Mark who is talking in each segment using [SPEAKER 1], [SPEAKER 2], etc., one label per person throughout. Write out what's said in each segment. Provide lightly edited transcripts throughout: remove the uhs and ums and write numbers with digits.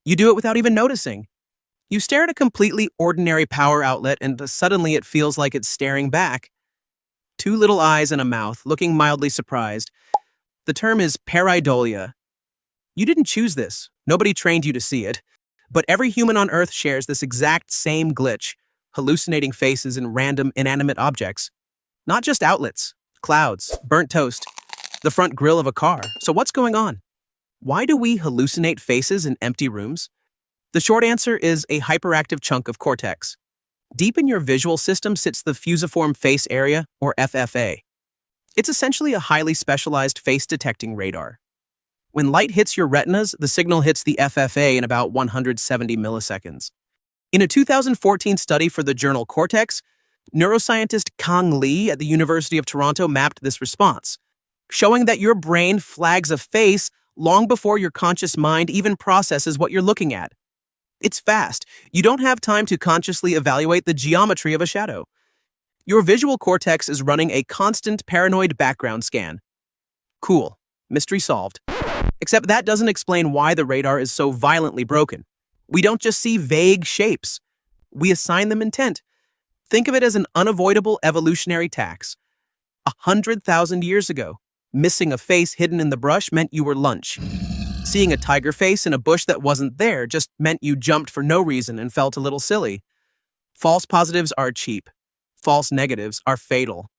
[SPEAKER 1] You do it without even noticing. You stare at a completely ordinary power outlet and suddenly it feels like it's staring back. Two little eyes and a mouth, looking mildly surprised. The term is pareidolia. You didn't choose this. Nobody trained you to see it. But every human on Earth shares this exact same glitch, hallucinating faces in random inanimate objects. Not just outlets, clouds, burnt toast, the front grille of a car. So what's going on? Why do we hallucinate faces in empty rooms? The short answer is a hyperactive chunk of cortex. Deep in your visual system sits the Fusiform Face Area, or FFA. It's essentially a highly specialized face-detecting radar. When light hits your retinas, the signal hits the FFA in about 170 milliseconds. In a 2014 study for the journal Cortex, neuroscientist Kang at the University of Toronto mapped this response, showing that your brain flags a face long before your conscious mind even processes what you're looking at. It's fast. You don't have time to consciously evaluate the geometry of a shadow. Your visual cortex is running a constant paranoid background scan. Cool. Mystery solved. Except that doesn't explain why the radar is so violently broken. We don't just see vague shapes. We assign them intent. Think of it as an unavoidable evolutionary tax. 100,000 years ago, missing a face hidden in the brush meant you were lunch. Seeing a tiger face in a bush that wasn't there just meant you jumped for no reason and felt a little silly. False positives are cheap. False negatives are fatal.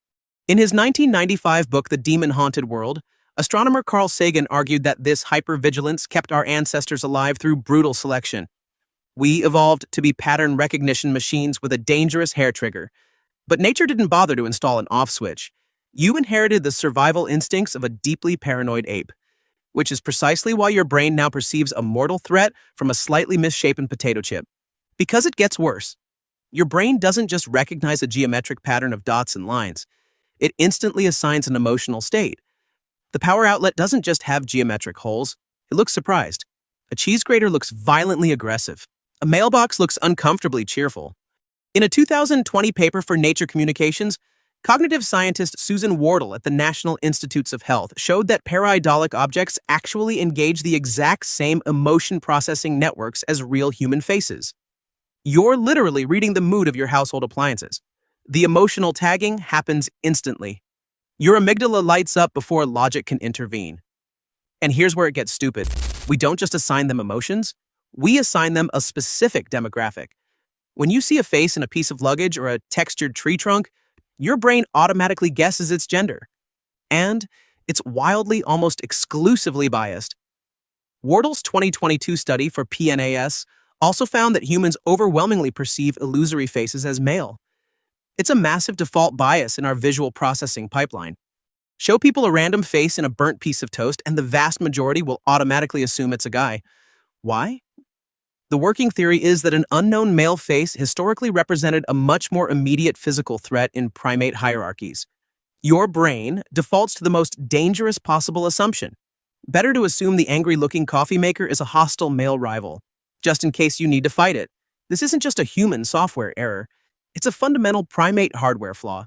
[SPEAKER 1] In his 1995 book, The Demon-Haunted World, astronomer Carl Sagan argued that this hyper-vigilance kept our ancestors alive through brutal selection. We evolved to be pattern recognition machines with a dangerous hair trigger. But nature didn't bother to install an off switch. You inherited the survival instincts of a deeply paranoid ape, which is precisely why your brain now perceives a mortal threat from a slightly misshapen potato chip. Because it gets worse. Your brain doesn't just recognize a geometric pattern of dots and lines. It instantly assigns an emotional state. The power outlet doesn't just have geometric holes. It looks surprised. A cheese grater looks violently aggressive. A mailbox looks uncomfortably cheerful. In a 2020 paper for Nature Communications, cognitive scientist Susan Wardle at the National Institutes of Health showed that pareidolic objects actually engage the exact same emotion processing networks as real human faces. You're literally reading the mood of your household appliances. The emotional tagging happens instantly. Your amygdala lights up before logic can intervene. And here's where it gets stupid. We don't just assign them emotions, we assign them a specific demographic. When you see a face in a piece of luggage or a textured tree trunk, your brain automatically guesses its gender. And it's wildly, almost exclusively biased. Wardle's 2022 study for PNAS also found that humans overwhelmingly perceive illusory faces as male. It's a massive default bias in our visual processing pipeline. Show people a random face in a burnt piece of toast, and the vast majority will automatically assume it's a guy. Why? The working theory is that an unknown male face historically represented a much more immediate physical threat in primate hierarchies. Your brain defaults to the most dangerous possible assumption. Better to assume the angry-looking coffee maker is a hostile male rival, just in case you need to fight it. This isn't just a human software error. It's a fundamental primate hardware flaw.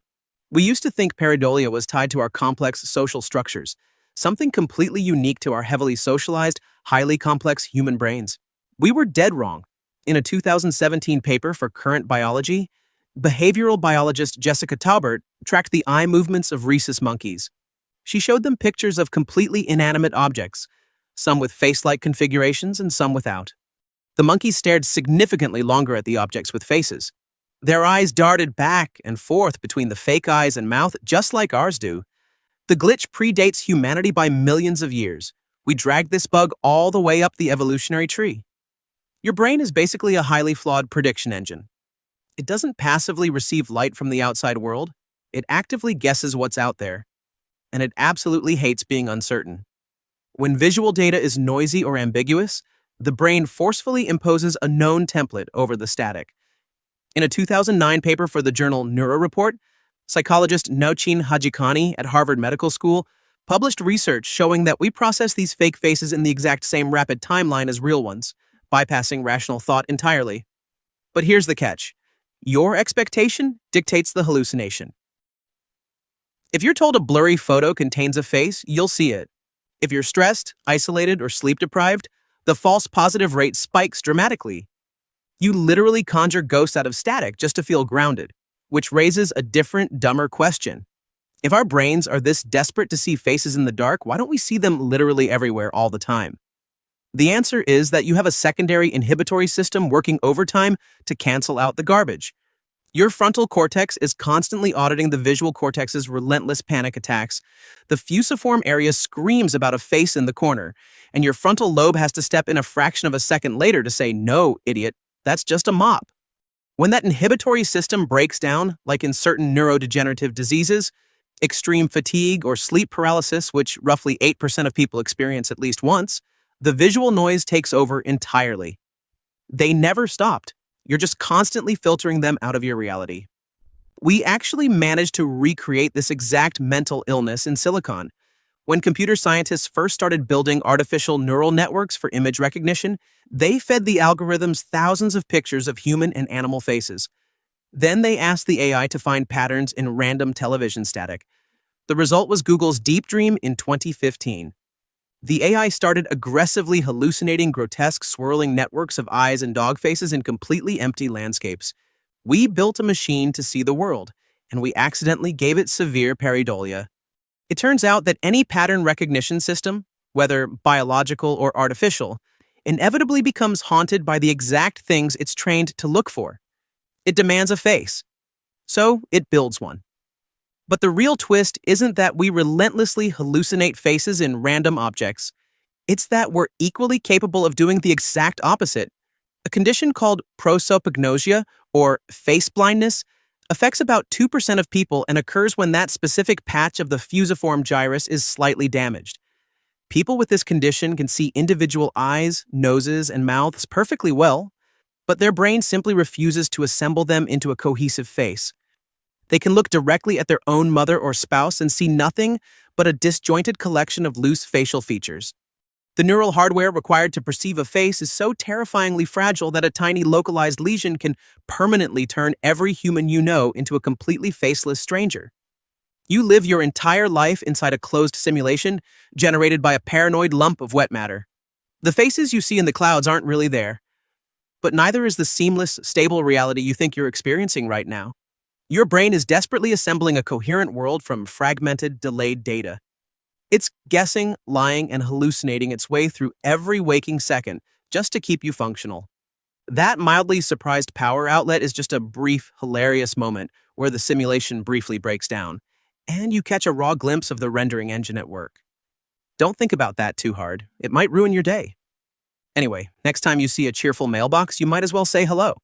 [SPEAKER 1] We used to think pareidolia was tied to our complex social structures, something completely unique to our heavily socialized, highly complex human brains. We were dead wrong. In a 2017 paper for Current Biology, behavioral biologist Jessica Taubert tracked the eye movements of rhesus monkeys. She showed them pictures of completely inanimate objects, some with face-like configurations and some without. The monkeys stared significantly longer at the objects with faces. Their eyes darted back and forth between the fake eyes and mouth, just like ours do. The glitch predates humanity by millions of years. We dragged this bug all the way up the evolutionary tree. Your brain is basically a highly flawed prediction engine. It doesn't passively receive light from the outside world. It actively guesses what's out there. And it absolutely hates being uncertain. When visual data is noisy or ambiguous, the brain forcefully imposes a known template over the static. In a 2009 paper for the journal Neuroscientist, psychologist Nauchin Hajikani at Harvard Medical School published research showing that we process these fake faces in the exact same rapid timeline as real ones, bypassing rational thought entirely. But here's the catch. Your expectation dictates the hallucination. If you're told a blurry photo contains a face, you'll see it. If you're stressed, isolated, or sleep-deprived, the false positive rate spikes dramatically. You literally conjure ghosts out of static just to feel grounded, which raises a different, dumber question. If our brains are this desperate to see faces in the dark, why don't we see them literally everywhere all the time? The answer is that you have a secondary inhibitory system working overtime to cancel out the garbage. Your frontal cortex is constantly auditing the visual cortex's relentless panic attacks. The fusiform area screams about a face in the corner, and your frontal lobe has to step in a fraction of a second later to say, "No, idiot, that's just a mop." When that inhibitory system breaks down, like in certain neurodegenerative diseases, extreme fatigue or sleep paralysis, which roughly 8% of people experience at least once, the visual noise takes over entirely. They never stopped. You're just constantly filtering them out of your reality. We actually managed to recreate this exact mental illness in silicon. When computer scientists first started building artificial neural networks for image recognition, they fed the algorithms thousands of pictures of human and animal faces. Then they asked the AI to find patterns in random television static. The result was Google's DeepDream in 2015. The AI started aggressively hallucinating grotesque swirling networks of eyes and dog faces in completely empty landscapes. We built a machine to see the world, and we accidentally gave it severe pareidolia. It turns out that any pattern recognition system, whether biological or artificial, inevitably becomes haunted by the exact things it's trained to look for. It demands a face, so it builds one. But the real twist isn't that we relentlessly hallucinate faces in random objects. It's that we're equally capable of doing the exact opposite. A condition called Prosopagnosia, or face blindness, affects about 2% of people and occurs when that specific patch of the fusiform gyrus is slightly damaged. People with this condition can see individual eyes, noses, and mouths perfectly well, but their brain simply refuses to assemble them into a cohesive face. They can look directly at their own mother or spouse and see nothing but a disjointed collection of loose facial features. The neural hardware required to perceive a face is so terrifyingly fragile that a tiny localized lesion can permanently turn every human you know into a completely faceless stranger. You live your entire life inside a closed simulation generated by a paranoid lump of wet matter. The faces you see in the clouds aren't really there, but neither is the seamless, stable reality you think you're experiencing right now. Your brain is desperately assembling a coherent world from fragmented, delayed data. It's guessing, lying, and hallucinating its way through every waking second just to keep you functional. That mildly surprised power outlet is just a brief, hilarious moment where the simulation briefly breaks down, and you catch a raw glimpse of the rendering engine at work. Don't think about that too hard. It might ruin your day. Anyway, next time you see a cheerful mailbox, you might as well say hello.